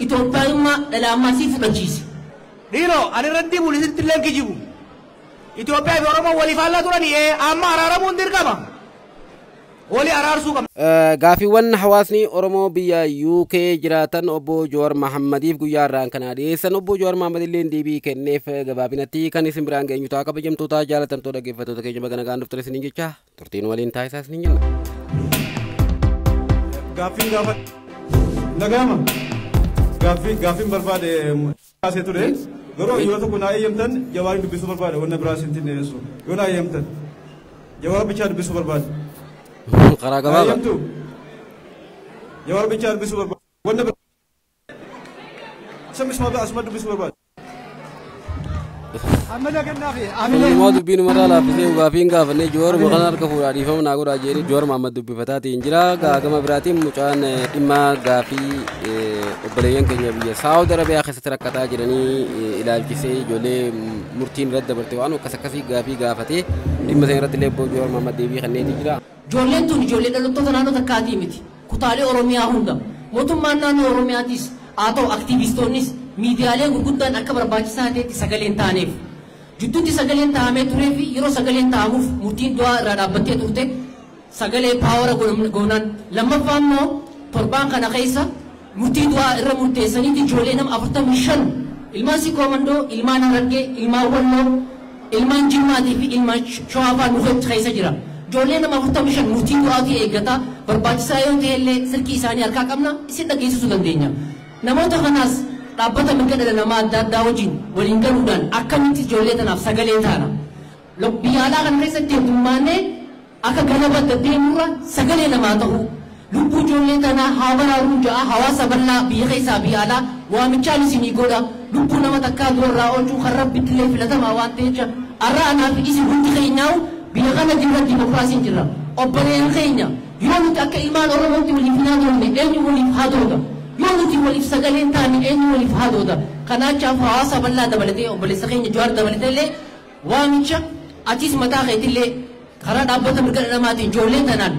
إثيوبيا يوم لما سيف بتشيس ديرو أنا ردي بوليس تلين كيجيبو إثيوبيا بيرمو ولي فعلا تراني أما أرارمون دير كمان ولي أرار سوكم gaafiiwwan hawaasni Oromoo biyya UK jiraatan obbo Jowaar Mahaammadiif guyyaa irraan kana dhiyeessan obbo Jowaar Mahaammad illee deebii kenneef gabaabinatti kan isin biraan geenyu ta'a kabajamtoota jaalatamtoota dhaggeeffattoota keenya bagana gaan dhuftanii isiniin jecha turtiin waliin taasisaa isiniin jenna. Gaafiin gaafa nagama gaafiin barbaade kaasee ture garuu yoo tokko naa eeyyamtan Jawaariin dubbisuu barbaade wanna biraa isintiin dhiyeessu yoo naa eeyyamtan Jawaar bichaa dubbisuu barbaade. Karaa gabaabaa. Jawaar bichaa dubbisuu barbaade wanna biraa samis maa asuma dubbisuu barbaade. Amma dubbiin mataa laaffisee gaafiin gaafannee Jowaar maqaan harka fuudhaa dhiifama naa godhaa jedhee Jowaar Mahaammad dubbifataatiin jira. Gama biraatiin mucaan dhimma gaafii obboleeyyan keenya biyya Saawud Arabiyaa keessatti rakkataa jiranii ilaalchisee ijoollee murtiin irratti dabarte waan akkasii gaafii gaafatee dhimma isaa irratti illee obbo Jowaar Mahaammad deebii kenneetii jira. Ijoolleen tun ijoollee dhalootaa naannoo takkaatii miti. Kutaalee Oromiyaa hunda. Mootummaan naannoo Oromiyaatis haa ta'u aktiivistoonnis miidiyaalee gurguddaan akka barbaachisaa ta'etti sagaleen taaneef. Jidduutti sagaleen taa'amee turee fi yeroo sagaleen taa'amuuf murtiin du'aa irraa dhaabbattee turte sagalee paawara goonaan lammaffaa immoo torbaan kana keessa murtii du'aa irra murteessaniiti ijoollee nama 45 ilmaan Sikoomandoo, ilmaan Harargee, ilmaan Walloo, ilmaan Jimmaatii fi ilmaan Shawaafaa nuufetti keessa jira. Ijoollee nama 45 murtii du'aatii eeggata barbaachisaa yoo ta'e illee sirkii isaanii harkaa qabna isin dhageessisuu dandeenya. Namoota kanaas dhaabbata mirga dhala namaa adda addaa wajjin waliin galuudhaan akkamitti ijoollee tanaaf sagalee taana. Biyya alaa kana keessatti heddummaannee akka galaba deddeemurra sagalee namaa ta'u. Lubbuu ijoollee tanaa haa baraaruun ja'a hawaasa bal'aa biyya keessaa biyya alaa waamichaan isinii godha. Lubbuu nama takkaa durarraa oolchuu kan rabbitti illee filatamaa waan ta'eef arra anaa fi isin hundi keenyaa'u biyya kana jirra dimokiraasiin jirra. Obboleen keenya yoo nuti akka ilmaan Oromootti waliif hin haadhoofne eenyu waliif haadhoota. Yoo nuti waliif sagaleen taane eenyu waliif haadhoota. Kanaaf hawaasa bal'aa dabalatee obboleessa keenya Jawaar dabalatee illee waamicha atis mataa keetillee karaa dhaabbata mirga dhala namaatiin ijoollee tanaan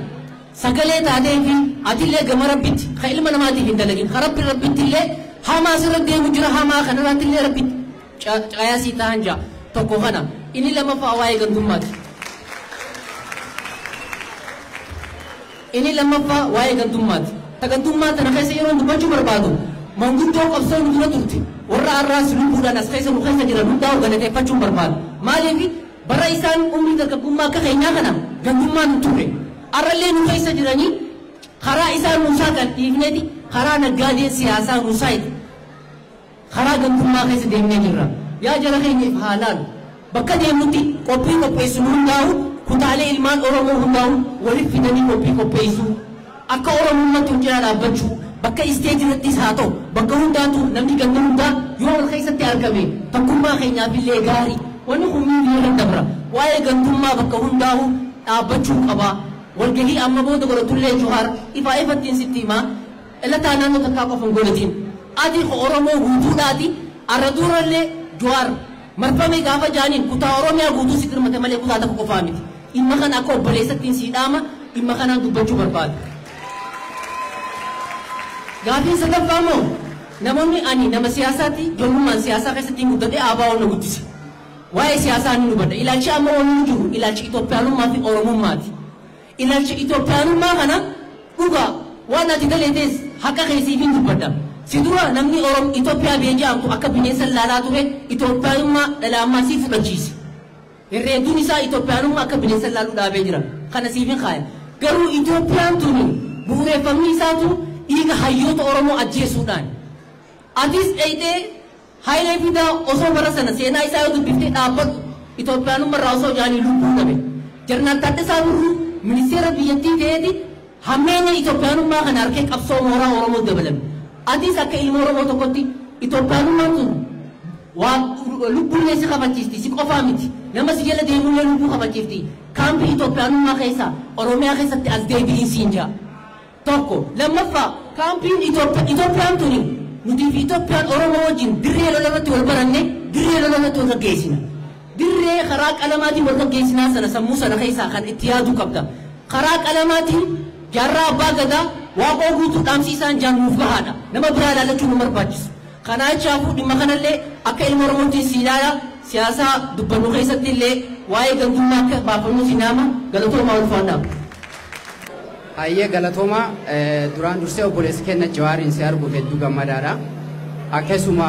sagalee taatee fi atillee gama rabbitti kan ilma namaatiif hin dalagin kan rabbitti illee hamaa asirra deemu jira hamaa kanarratti illee rabbitti cayaasii ta'an ja'a tokko kana inni lammaffaa waa'ee gandummaati. Ini lammaffaa waa'ee gandummaati. Gandummaa tana keessa yeroo dubbachuu barbaadu manguddoo qabsoo nu dura turte warra arraas lubbuudhaan as keessa nu keessa jiran hundaa galateeffachuu barbaadu. Maaliif bara isaan umrii dargaggummaa akka keenyaa kana gandummaa nu ture. Arrallee nu keessa jiranii karaa isaan nuusaa kan dhiifneeti karaa naggaadee siyaasaa nuusaati. Karaa gandummaa keessa deemnee jirra. Yaa jara keenyaaf haalaan bakka deemnutti qophii qopheessu hundaa'u kutaalee ilmaan Oromoo hundaa'u waliif fidanii qophii qopheessu. Akka Oromummaatti hojjaa dhaabbachuu bakka isteetii irrattis haa ta'u bakka hundaatu namni ganda hundaa yoo wal keessatti argame tokkummaa keenyaaf illee gaarii wanni kun biyya kan dabra waa'ee gandummaa bakka hundaa'u dhaabbachuu qaba. Walgahii amma booda godhatullee Jawaar ifaa ifattiin sitti himaa ilataa naannoo takkaa qofan godhatiin ati Oromoo guutuudhaati arra durallee Jawaar marfamee gaafa jaaniin kutaa Oromiyaa guutuu sitti hirmate malee kutaa tokko qofaa miti. Dhimma kana akka obboleessattiin siidhaama dhimma kanaan dubbachuu barbaadu. Gaafiin sadaffaa moo namoonni ani nama siyaasaati ijoollummaan siyaasaa keessatti guddadhee ABO na guddise. Waa'ee siyaasaa ni hubadha. Ilaalchi amma waliin jiru ilaalchi Itoophiyaanummaa fi Oromummaati. Ilaalchi Itoophiyaanummaa kana dhugaa waan ati daleetes haqa keessiif hin dubbadha. Si dura namni Itoophiyaa biyya jedhamtu akka bineensa laalaa ture Itoophiyaanummaa dhalaa siif fudhachiise. Herreeduun isaa Itoophiyaanummaa akka bineensa laaluu dhaabee jira. Kana siif hin kaaya. Garuu Itoophiyaan tuni bu'uureffamni isaatu dhiiga hayyoota Oromoo ajjeesuudhaan. Atis dheeytee Haayilee Fidaa osoo bara sana seenaa isaa yoo dubbiftee dhaabbatu Itoophiyaanummaa irraa osoo jaanii lubbuu dhabe. Jeneraal Taaddasaa Birruu ministeera biyyattii ta'eeti hammeenya Itoophiyaanummaa kana harkee qabsoo mooraa Oromoo dabalame. Atis akka ilma Oromoo tokkotti Itoophiyaanummaan sun waan lubbuullee si kabachiifti si qofaa miti. Nama si jala deemullee lubbuu kabachiifti. Kaampii Itoophiyaanummaa keessa Oromiyaa keessatti as deebiin siin jaa. Tokko lammaffaa kaampiin Itoophiyaan tuni nuti fi Itoophiyaan Oromoo wajjin dirree lola irratti wal baranne dirree lola irratti wal gaggeessina. Dirree karaa qalamaatiin wal gaggeessinaa sana sammuu sana keessaa kan itti yaaduu qabda. Karaa qalamaatiin jaarraa abbaa gadaa waaqoo guutuu dhaamsiisaan jaanuuf gahaadha nama biraa ilaalachuun nu barbaachisu kanaa jechaafuu dhimma kanallee akka ilma oromootiin siidaadha siyaasaa dubbannu keessatti illee waa'ee gandummaa akka baafannu sinaama galatoomaa ulfaadhaa. Hayyee galatoomaa duraan dursee obboleessi kenna Jawaariin si arguuf hedduu gammadaadha. Akkasuma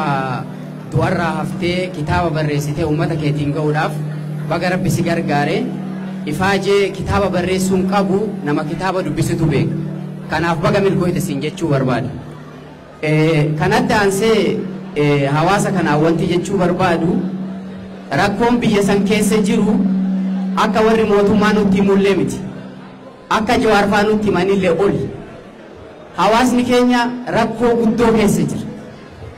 du'arraa haftee kitaaba barreessitee uummata keetiin ga'uudhaaf baga Rabbi si gargaare ifaajee kitaaba barreessuun qabu nama kitaaba dubbisitu beeka. Kanaaf baga milkooyte siin jechuu barbaada. Kanatti aansee hawaasa kanaa wanti jechuu barbaadu rakkoon biyya san keessa jiru akka warri mootummaa nutti himullee miti. Akka Jawaar faa nutti himanillee oli. Hawaasni keenya rakkoo guddoo keessa jira.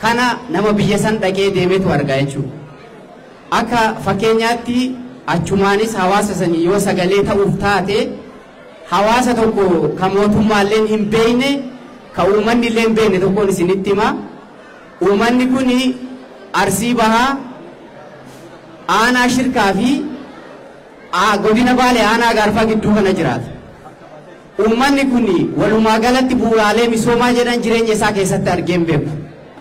Kana nama biyya san dhaqee deemeetu argaa jechuudha. Akka fakkeenyaatti achumaanis hawaasa sanii yoo sagalee ta'uuf taate hawaasa tokko ka mootummaallee hin beekne ka uummanni illee hin beekne tokkoon isinitti hima. Uummanni kun Arsii Bahaa aanaa Shirkaa fi godina Baalee aanaa Gaarfaa gidduu kana jiraata. Uummanni kun walumaa galatti bu'uuraalee misoomaa jedhan jireenya isaa keessatti argee hin beeku.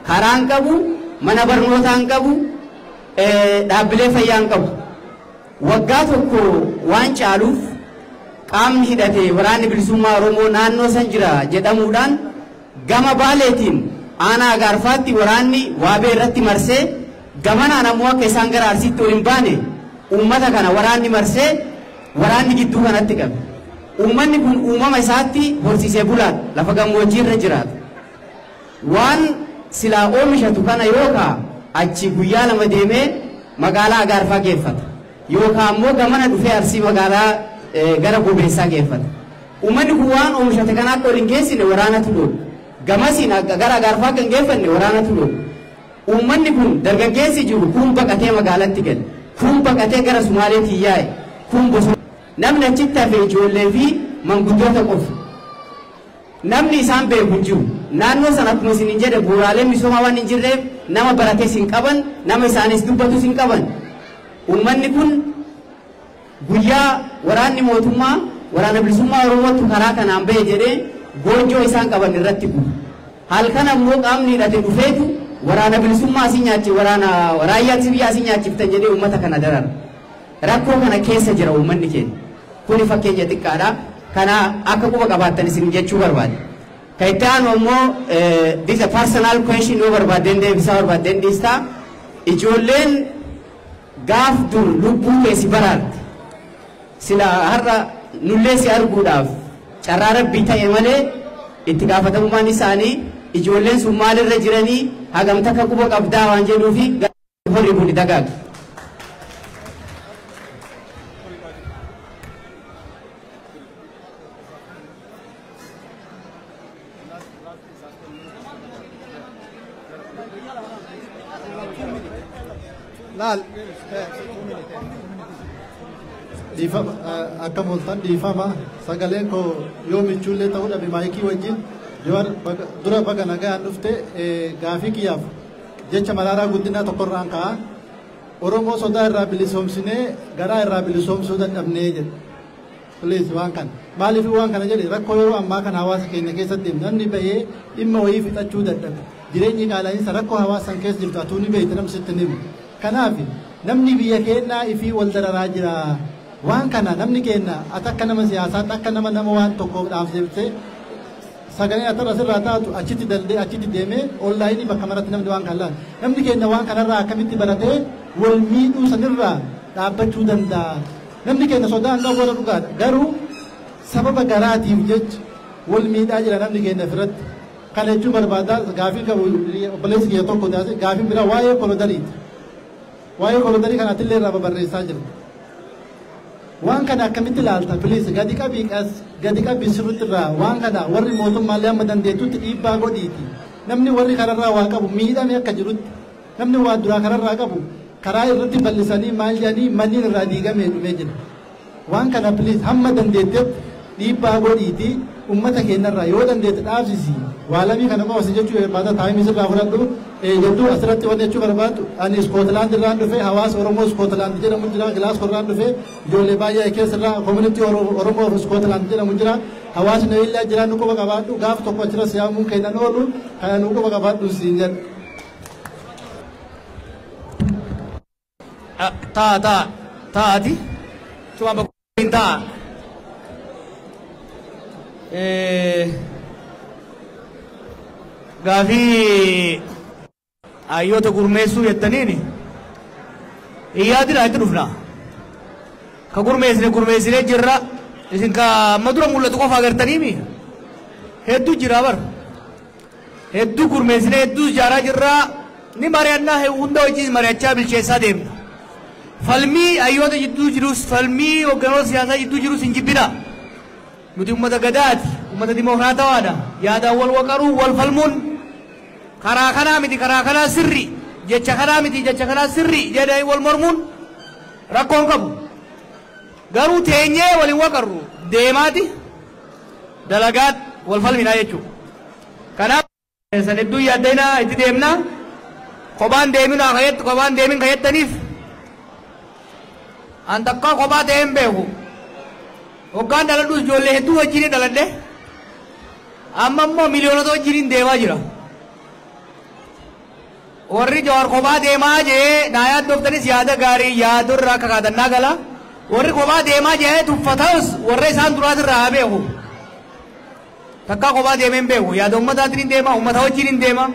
Karaan qabu, mana barnootaan qabu, dhaabbilee fayyaan qabu. Waggaa tokko waan caaluuf qaamni hidhate waraanni bilisummaa Oromoo naannoo san jira jedhamuudhaan gama Baaleetiin aanaa Gaarfaatti waraanni waabee irratti marsee gamanaan ammoo akka isaan gara Arsiitti ol hin baane uummata kana waraanni marsee waraanni gidduu kanatti qabe. Uummanni kun uumama isaatti horsiisee bulaadha lafa gammoojjii irra jiraata. Waan silaa oomishatu kana yookaan achi guyyaa lama deemee magaalaa Gaarfaa geeffata yookaan ammoo gamana dhufee Arsii magaalaa gara Bobeessaa geeffata. Uummanni kun waan oomishate kana akka ol hin geessine waraanatu loolu. Gamasiin gara Gaarfaa kan geeffanne waraanatu loolu. Uummanni kun dargaggeessi jiru kun baqatee magaalatti gale. Kun baqatee gara Sumaaleetti yaa'e. Kun bosona. Namni achitti hafe ijoollee fi manguddoota qofa. Namni isaan beeku jiru. Naannoo sana akkuma isin jedhe bu'uuraaleen misoomaa waan hin jirreef nama baratee sin qaban, nama isaanis dubbatu sin qaban. Uummanni kun guyyaa waraanni mootummaa waraana bilisummaa Oromootu karaa kanaan bahe jedhee goojjoo isaan qaban irratti gubu. Halkan ammoo qaamni hidhate dhufeetu waraana bilisummaa asii nyaachi waraana raayyaa biyyaa asii nyaachiftan jedhee uummata kana darara. Rakkoo kana keessa jira uummanni keenya. Kuni fakkeenya xiqqaadha. Kana akka quba qabaattan isin jechuu barbaade. Kan itti aanu ammoo this a personal question yoo barbaadden deebisaa barbaadden dhiistaa. Ijoolleen gaaf dur lubbuu keessi baraarte. Sila har'a nullee si arguudhaaf carraa rabbii ta'e malee itti gaafatamummaan isaanii ijoolleen sun maalirra jiranii hagamta akka quba qabdaa waan jedhuufi horii buli dagaaga. Laal dhiifama akka mul'atan dhiifama sagaleen koo yoo michuullee ta'uu dhabe maayikii wajjin Jawaar dura baga nagaan dhufte gaafii kiyyaaf jecha Maraaraa Guddinaa tokkorraan ka'a Oromoo sodaa irraa bilisoomsinee garaa irraa bilisoomsuu dadhabnee jedhe. Please waan kana maaliif waan kana jedhe rakkoo yeroo ammaa kana hawaasa keenya keessatti namni bahee dhimma wayii fixachuu dadhabe jireenyi qaala'insa rakkoo hawaasan keessa jirtu atuu ni beekte namni sitti himu. Kanaaf namni biyya keenyaa ifii wal dararaa jira. Waan kana namni keenya akka nama siyaasaatti akka nama waan tokko dhaamsee sagalee atarra sirraa taatu achitti daldee achitti deemee onlaayinii bakka maratti namni waan kan laatu. Namni keenya waan kanarraa akkamitti baratee wal miidhuu sanirraa dhaabbachuu danda'a. Namni keenya sodaan qabu warra dhugaadha. Garuu sababa garaatiif jecha wal miidhaa jira namni keenya ofirratti. Kana jechuun barbaadaa gaafii qabu obboleessi kiyya tokko taasise gaafii biraa waa'ee kolodariiti. Waa'ee kolodarii kanaatillee irraa barreessaa jira. Waan kana akkamitti ilaalta please gadi qabii sirriitti irraa waan kana warri mootummaallee amma dandeettutti dhiibbaa godhiiti. Namni warri kararraa waa qabu miidhame akka jirutti namni waa duraa kararraa qabu karaa irratti bal'isanii maal jedhanii manniin irraa diigamee dhumee jira. Waan kana please hamma dandeettetti dhiibbaa godhiiti uummata keenyarraa yoo dandeette dhaabsisi. waalamii kana qofa si jechuu barbaada taa'imii sirraa fudhadhu jedduu asirratti wanti jechuu barbaadu ani Iskootlaand irraan dhufe hawaasa Oromoo Iskootlaand jedhamu jira Gilaasgoo irraan dhufe ijoollee baay'ee keessarraa koomunitii Oromoo Iskootlaand jedhamu jira hawaasni illee jira nu quba qabaadhu gaaf tokko achirra siyaamuun kennan oolu kana nu quba qabaadhu siin jedhu. Taati cuma bakka taa gaafii ayyoota gurmeessuu jettaniini iyyaadina itti dhufna ka gurmeessine jirra isin ka madura mul'atu qofa agartaniimi hedduu jira bar hedduu gurmeessine hedduu jaaraa jirra ni mari'annaa hunda wajjin mari'achaa bilcheessaa deemna falmii ayyoota jidduu jirus falmii hogganoota siyaasaa jidduu jirus hin jibbina nuti ummata gadaati ummata dimokiraatawaadha yaadaan wal waqaruu wal falmuun karaa kanaa miti karaa kanaa sirri jecha kanaa miti jecha kanaa sirri jedhanii wal mormuun rakkoon qabu garuu teenyee waliin waqarru deemaati dalagaat wal falminaa jechuudha kanaaf san hedduu yaaddeenaa itti deemna kophaan deeminaa kayyattu kophaan deemin kayyattaniif an takkaa kophaa ta'een beeku hoggaan dhaladhuus ijoollee hedduu wajjin dhaladhe amma immoo miliyoonota wajjin deemaa jira warri Jawaar kophaa deemaa jee naa yaaddoftanis yaada gaarii yaadurraa kakaatannaa gala warri kophaa deemaa jee tuffataus warra isaan duraatirraa haa beeku takkaa kophaa deemeen beeku yaada ummataatiin deema ummata wajjin deema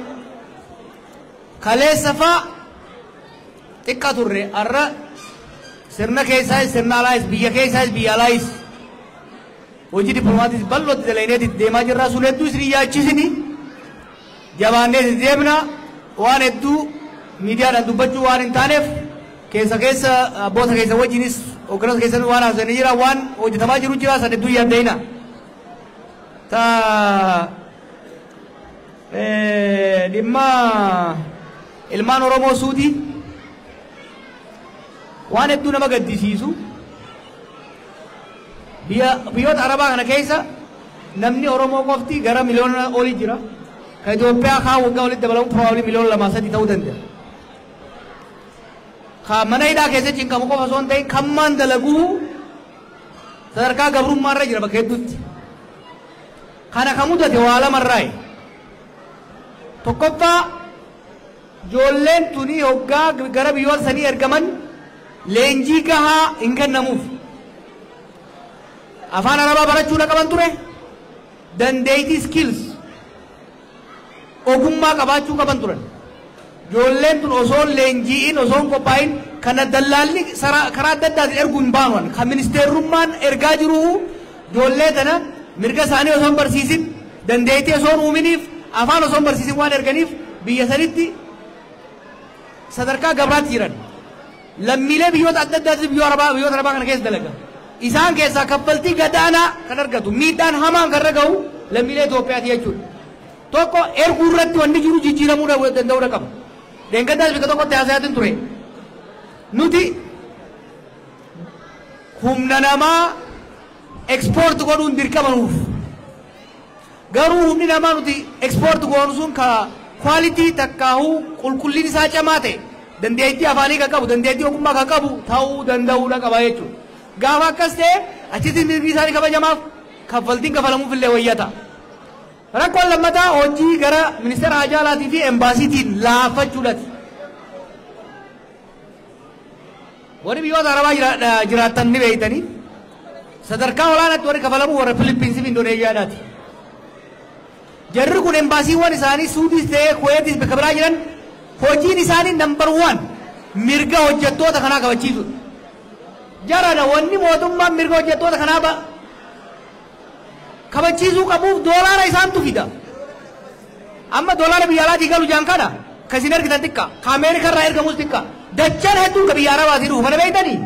kaleessa fa'a xiqqa turre arra sirna keessaas sirna alaayis biyya keessaas biyya alaayis hojii dippilomaatis bal'ootti dalaineeti deemaa jirraa sun hedduu isin yaachisini jabaannee deemna waan hedduu miidiyaadhaan dubbachuu waan hin taaneef keessa abboota keessa wajjinis hogganoota keessan waan haasanii jira waan hojjetamaa jiru jira san hedduu yaaddeeyna dhimma ilmaan Oromoo suutii waan hedduu nama gaddisiisu biyyoota Arabaa kana keessa namni Oromoo qofti gara miliyoona olii jira ka Itoophiyaa kaa waggaa walitti dabalamu probably miliyoona 2-3 ta'uu danda'a ka mana hidhaa keessa cinqamu qofa osoo hin ta'in kammaan dalaguu sadarkaa gabrummaarra jira bakka hedduutti kana ka mudate waa lamarraayi tokkoffaa ijoolleen tunii hoggaa gara biyyoota sanii ergaman leenjii gahaa hin kennamuuf afaan Arabaa barachuudha qaban ture dandeettii skills ogummaa qabaachuu qaban turan ijoolleen tun osoo leenjiin osoo hin qophaa'in kana dallaalli karaa adda addaatiin erguu hin baanuwan kan ministeerummaan ergaa jiru ijoollee tana mirga isaanii osoo hin barsiisin dandeettii osoo hin uuminiif afaan osoo hin barsiisin waan erganiif biyya sanitti sadarkaa gabraatti jiran lammiilee biyyoota adda addaatti biyyoota Arabaa kana keessa dalaga isaan keessaa kaffaltii gadaanaa kan argatu miidhaan hamaan kan raga'u lammiilee Itoophiyaati jechuudha tokko erguu irratti wanni jiru jijjiiramuu danda'uudha qaba deengaddaas bika tokkotti haasayaatiin ture nuti humna namaa ekspoort godhuun dirqamanuuf garuu humni namaa nuti ekspoort goonu sun ka kwaalitii takkaahuu qulqulliin isaa camaa ta'e dandeettii afaanii kan qabu dandeettii ogummaa kan qabu ta'uu danda'uudha qaba jechuudha gaafa akkas ta'e achitti mirgi isaanii kabajamaaf kaffaltiin kafalamuuf illee wayyata rakkoon lammataa hojii gara ministeera haajaa alaatii fi embaasiitiin laafachuudhaati warri biyyoota Arabaa jiraattan ni beeytanii sadarkaa olaanaatti warri kafalamuu warra Filiippiinsi fi Indooneeziyaadhaati jarri kun embaasiiwwan isaanii Suudiis ta'ee Kuweetis bakka biraa jiran hojiin isaanii number 1 mirga hojjettoota kanaa kabachiisuudha jarana wanni mootummaan mirga hojjettoota kanaa kabachiisuu qabuuf doolaara isaantu fida amma doolaara biyya alaatii galu jaan kana kasin ergitan xiqqa ka Ameerikaa irraa ergamus xiqqa dachaan hedduun ka biyya Arabaatii dhufu mana beeytanii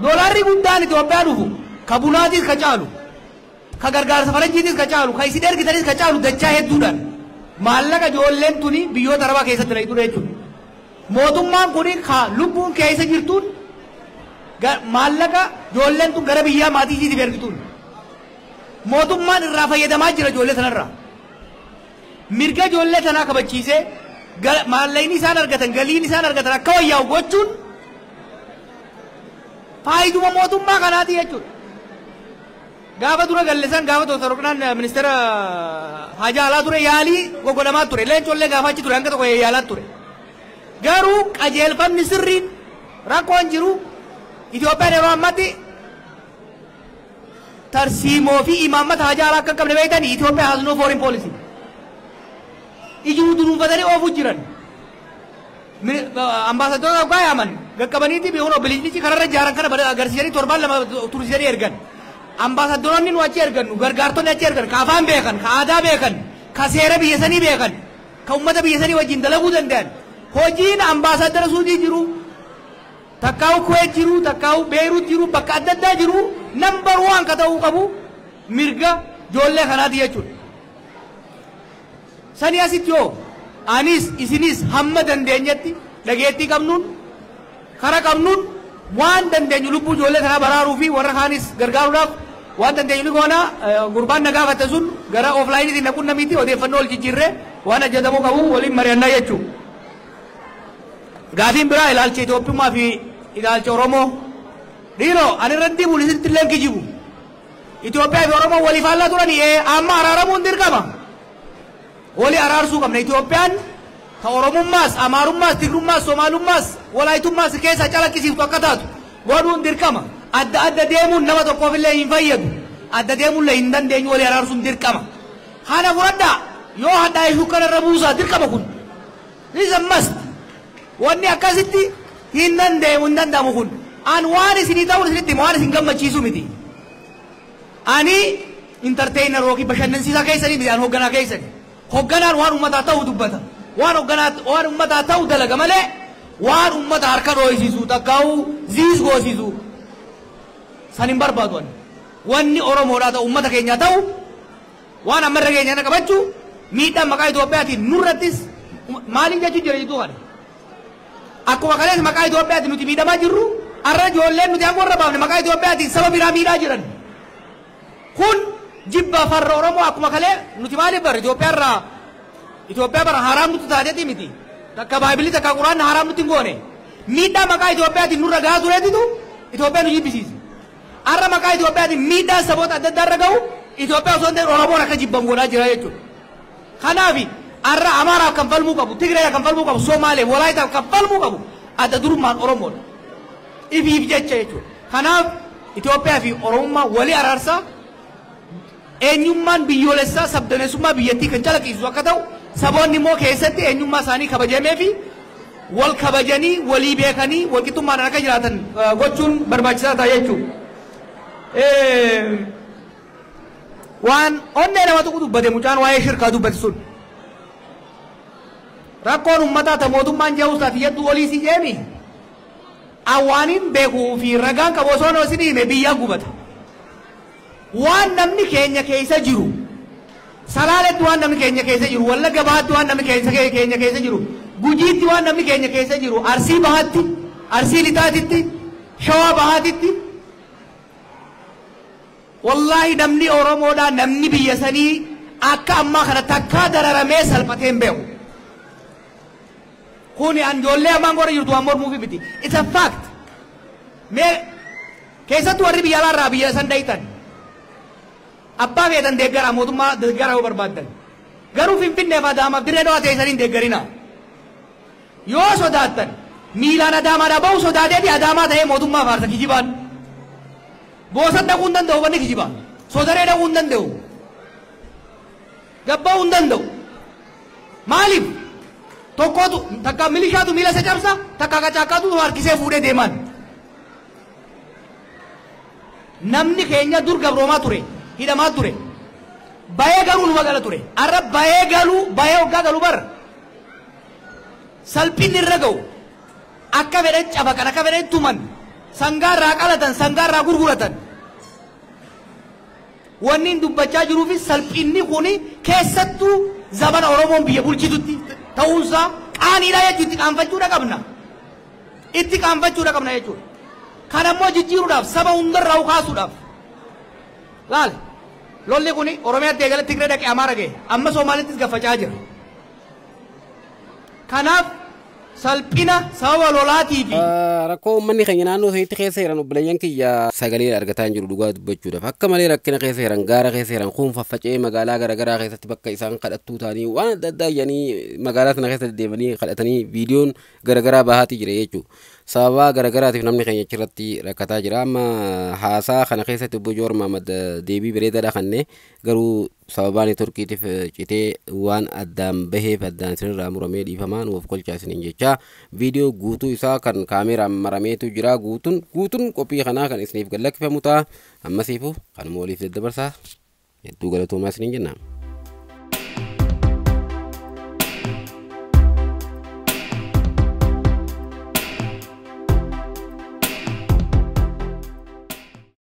doolaarri guddaan Itoophiyaa dhufu ka bunaatiis ka caalu ka gargaarsa faranjiitiis ka caalu ka isin ergitanis ka caalu dachaa hedduudhaan maallaqa ijoolleen tuni biyyoota Arabaa keessatti dha ture jechuudha mootummaan kuni ka lubbuun keessa jirtuun maallaqa ijoolleen tun gara biyyaa maatii isiitiif ergituun mootummaan irraa fayyadamaa jira ijoollee sanarraa mirga ijoollee tanaa kabachiisee maallaqni isaan argatan galiin isaan argatan akka wayyaa'u gochuun faayiduma mootummaa kanaati jechuudha. Gaafa dura gallisan gaafa Dr. Roqnaan ministeera Hajaa Alaa ture yaalii gogodamaa ture leencollee gaafa achi ture hanga tokko yaalaa ture. Garuu qajeelfamni sirriin rakkoon jiru Itoophiyaan yeroo ammaatti tarsiimoo fi imaammata Hajaa Alaa akka hin qabne beektanii Itoophiyaa has no foreign policy. Ijuu dunuunfatanii oofuu jiran. Ambaasadoota ogaa yaaman gaqqabaniiti beekun biliijnichi kararra ijaaran kana agarsiisanii torbaan lama turisanii ergan. Ambaasadoonni nu achi ergan gargaartonni achi ergan ka afaan beekan ka aadaa beekan ka seera biyya sanii beekan ka ummata biyya sanii wajjin dalaguu danda'an. Hojiin ambaasadara Suudii jiru takkaa'u Kuwait jiru takkaa'u Beirut jiru bakka adda addaa jiru nambar waan ka ta'uu qabu mirga ijoollee kanaati jechuudha. Sani asitti yoo anis isinis hamma dandeenyetti dhageettii qabnuun kara qabnuun waan dandeenyu lubbuu ijoollee kanaa baraaruu fi warra kaanis gargaaruudhaaf waan dandeenyu ni goona. Gurbaan na gaafate sun gara offlaayiniitiin naquun namitti odeeffannoo ol jijjiirree waan ajjatamuu qabu waliin mari'annaa jechuudha. Gaafiin biraa ilaalcha Itoophiyummaa fi ilaalcha Oromoo dhiiroo ani irratti bulisitti illee kijibu. Itoophiyaa fi Oromoo waliif haallaa turanii amma araaramuun dirqama. Wali araarsuu qabna. Itoophiyaan ta Oromummaas, Amaarummaas, Tigrummaas, Somaalummaas, Walaayitummaas keessa calaqqisiiftu akka taatu godhuun dirqama. Adda adda deemuun nama tokkoof illee hin fayyadu. Adda deemuun illee hin dandeenyu wali araarsuun dirqama. Haana fudhadhaa yoo hadhaa ishuu kanarra buusaa dirqama kun. This is a must. Wanni akkasitti hin danda'amu kun. An waan isinii ta'uun isinitti waan isin gammachiisu miti. Ani entertainer yookiin bashannansiisaa keessanii miti an hoogganaa keessanii. Hoogganaan waan ummataa ta'u dubbata. Waan ummataa ta'u dalaga malee waan ummata harka dho'isiisu takkaa'u ziis goosisu san hin barbaadu. Wanni Oromoodhaa ta'u ummata keenyaa ta'u waan ammarra keenya qabachuu miidhaan maqaa Itoophiyaatiin nurrattis maaliin jechuun jira jituu kana. Akkuma kalees maqaa Itoophiyaatiin nuti miidhamaa jirru har'a ijoolleen nuti akka warra baafne maqaa Itoophiyaatiin saba biraa miidhaa jiran. Kun jibba farra Oromoo akkuma kalee nuti maaliif barra Itoophiyaa bara haraam nuti taateeti miti. Takka Baaybilii takka Quraanni haraam nuti hin goone. Miidhaa maqaa Itoophiyaatiin nurra gahaa tureetitu Itoophiyaa nu jibbisiisa. Har'a maqaa Itoophiyaatiin miidhaa saboota adda addaa irra gahu Itoophiyaa osoo hin ta'in Oromoon akka jibbamu godhaa jira jechuudha. Kanaaf har'a Amaaraaf kan falmuu qabu, Tigraayif kan falmuu qabu, Somaaleef, Walaayitaaf kan falmuu qabu adda durummaan Oromoodha. Ifiif jecha jechuudha. Kanaaf Itoophiyaa fi Oromummaa walii araarsaa eenyummaan biyyoolessaa sabdaneessummaa biyyattii kan calaqqisiisu akka ta'u saboonni immoo keessatti eenyummaa isaanii kabajamee fi wal kabajanii walii beekanii walqixxummaadhaan akka jiraatan gochuun barbaachisaa ta'a jechuudha. Waan onnee nama tuqu dubbate mucaan waa'ee shirkaa dubbate sun rakkoon uummataa ta mootummaan jehuusaati jedhu olii si jeemi awwaaniin beekuu fi ragaan qabu osoo noo isin hime biyyaa gubata. Waan namni keenya keessa jiru Salaaletti waan namni keenya keessa jiru Wallagga Bahaatti waan namni keenya keessa jiru Gujiitti waan namni keenya keessa jiru Arsii Bahaatti Arsii Lixaatitti Shawaa Bahaatitti wallahi namni Oromoodhaa namni biyya sanii akka ammaa kana takkaa dararamee salphatee hin beeku. Kuni ijoollee ammaan gora jirtu waan mormuufi miti. It's a fact. Mee keessattuu warri biyya alaarraa biyya san dhayitan abbaa feetan deeggara mootummaa deeggara yoo barbaaddan garuu Finfinneef Adaamaaf dirree dhawaa teessaniin deeggarina. Yoo sodaattan miilaan Adaamaadhaa bahu sodaateeti Adaamaa ta'ee mootummaa faarsa kijibaan. Boosan dhaquu hin danda'u banni kijibaa. Sodaree dhaquu hin danda'u. Gabba'uu hin danda'u. Maaliif? Tokkotu takka milishaatu miila isa cabsa takka qacaakkaatu harkisee fuudhee deeman. Namni keenya dur gabroomaa ture. Hidhamaa ture. Bayee galuu nu magala ture. Arra bayee hoggaa galu bar. Salphinni irra ga'u. Akka fedhan cabaqan akka fedhan tuman. Sangaarraa qalatan sangaarraa gurguratan. Wanni dubbachaa jiruufis salphinni kuni keessattuu zamana Oromoon biyya bulchitutti ta'uunsaa qaaniidha jechuudha itti qaanfachuudha qabna. Itti qaanfachuudha qabna jechuudha. Kan ammoo jijjiiruudhaaf saba hundarraa kaasuudhaaf. Laal lolli kuni oromiyaa deegala tigree dhaqee amaara ga'e amma somaalittis gaffachaa jira kanaaf salphina sababa lolaatii fi rakkoo uummanni keenya naannoo isaatti keessa jiran obboleeyyan kiyya sagalee argataa hin jiru dhugaa dubbachuudhaaf akka malee rakkina keessa jiran gaara keessa jiran kun faffacee magaalaa garaagaraa keessatti bakka isaan kadhattuu ta'anii waan adda addaa iyyanii magaalaa sana keessa deemanii kadhatanii viidiyoon garaagaraa bahaatii jira jechuudha. Sababa garaagaraatiif namni keenya achirratti rakkataa jira amma haasaa kana keessatti obbo Jowaar Mohaammed deebii bareedaadha kenne garuu sababaan turkiitiif citee waan addaan baheef addaan sirraa muramee dhiifamaa nuuf kolchaa isiniin jecha viidiyoo guutuu isaa kan kaameraan marameetu jira guutuun qophii kanaa kan isiniif gallakkifamu ta'a ammasiifu kanuma waliif daddabarsaa hedduu galatoomaa isiniin jenna.